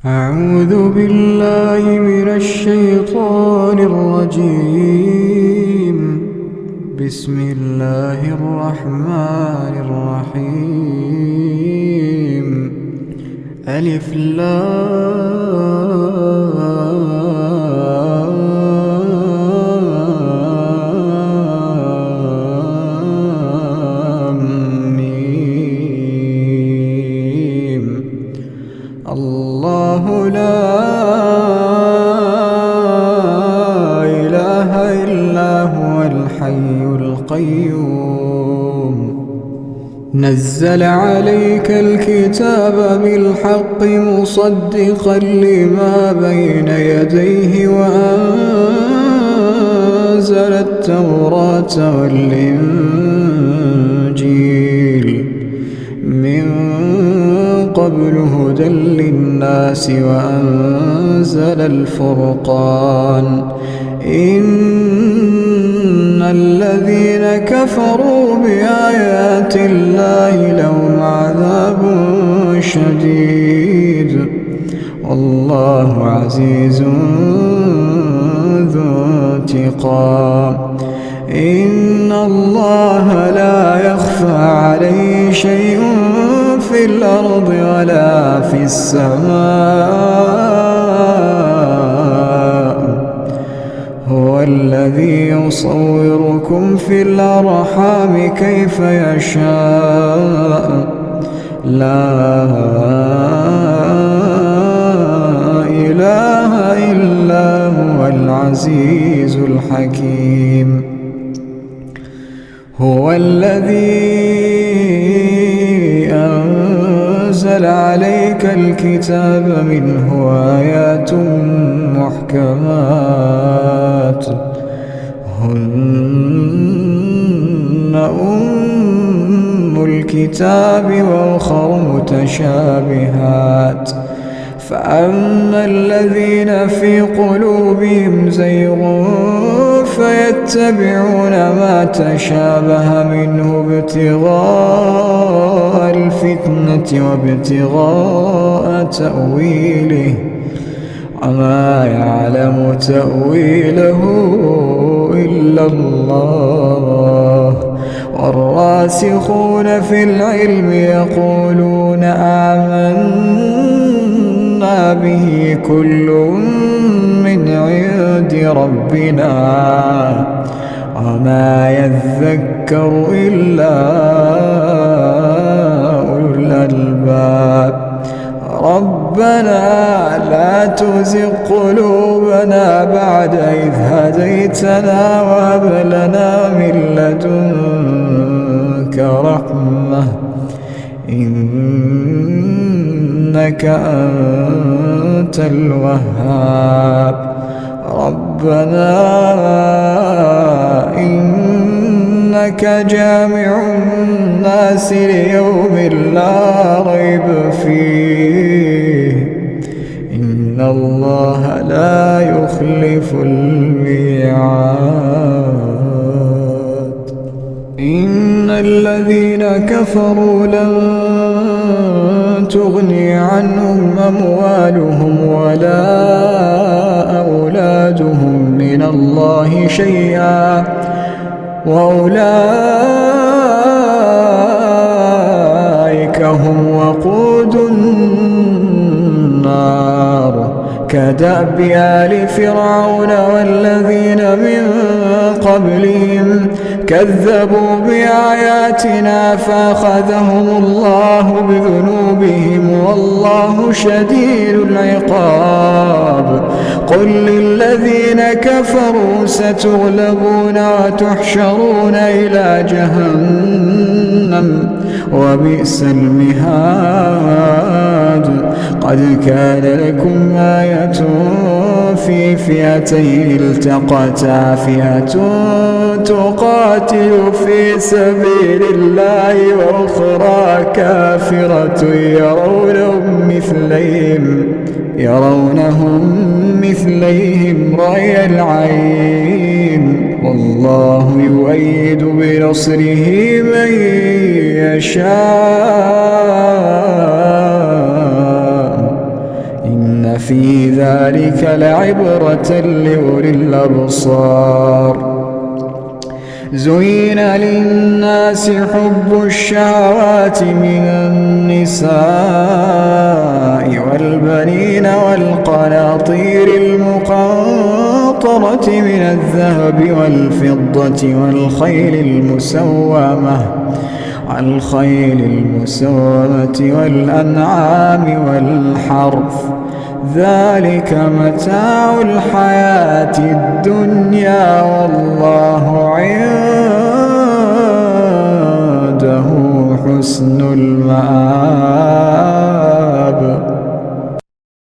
أعوذ بالله من الشيطان الرجيم. بسم الله الرحمن الرحيم. ألف لام ميم. الله لا إله إلا هو الحي القيوم. نزل عليك الكتاب بالحق مصدقا لما بين يديه وأنزل التوراة والإنجيل من قبل هدى للناس وأنزل الفرقان. إن الذين كفروا بآيات الله لهم عذاب شديد والله عزيز ذو انتقام. إن الله لا يخفى عليه شيء في الأرض ولا في السماء. هو الذي يصوركم في الأرحام كيف يشاء. لا إله إلا هو العزيز الحكيم. هو الذي أنزل عليك الكتاب منه آيات محكمات هن أم الكتاب وأخر متشابهات. فأما الذين في قلوبهم زيغ فيتبعون ما تشابه منه ابتغاء الفتنة وابتغاء تأويله وما يعلم تأويله إلا الله. والراسخون في العلم يقولون آمنا به كل من عند ربنا وما يذكر إلا أولو الألباب. ربنا لا تزغ قلوبنا بعد إذ هديتنا وهب لنا من لدنك رحمة إنك أنت الوهاب. ربنا إنك جامع الناس ليوم لا ريب فيه إن الله لا يخلف الميعاد. إن الذين كفروا لن تغني عنهم أموالهم ولا أولادهم من الله شيئا وأولئك هم وقود النار. كدأب آل فرعون والذين من قبلهم كذبوا بآياتنا فأخذهم الله بذنوبهم والله شديد العقاب. قل للذين كفروا ستغلبون وتحشرون إلى جهنم وبئس المهاد. قد كان لكم آية في فئتين التقتا فئة تقاتل في سبيل الله وأخرى كافرة يرونهم مثليهم رأي العين والله يؤيد بنصره من يشاء إن في ذلك لعبرة لأولي الأبصار. زين للناس حب الشهوات من النساء والبنين والقناطير المقنطرة من الذهب والفضة والخيل المسومة والأنعام والحرث، ذلك متاع الحياة الدنيا والله عنده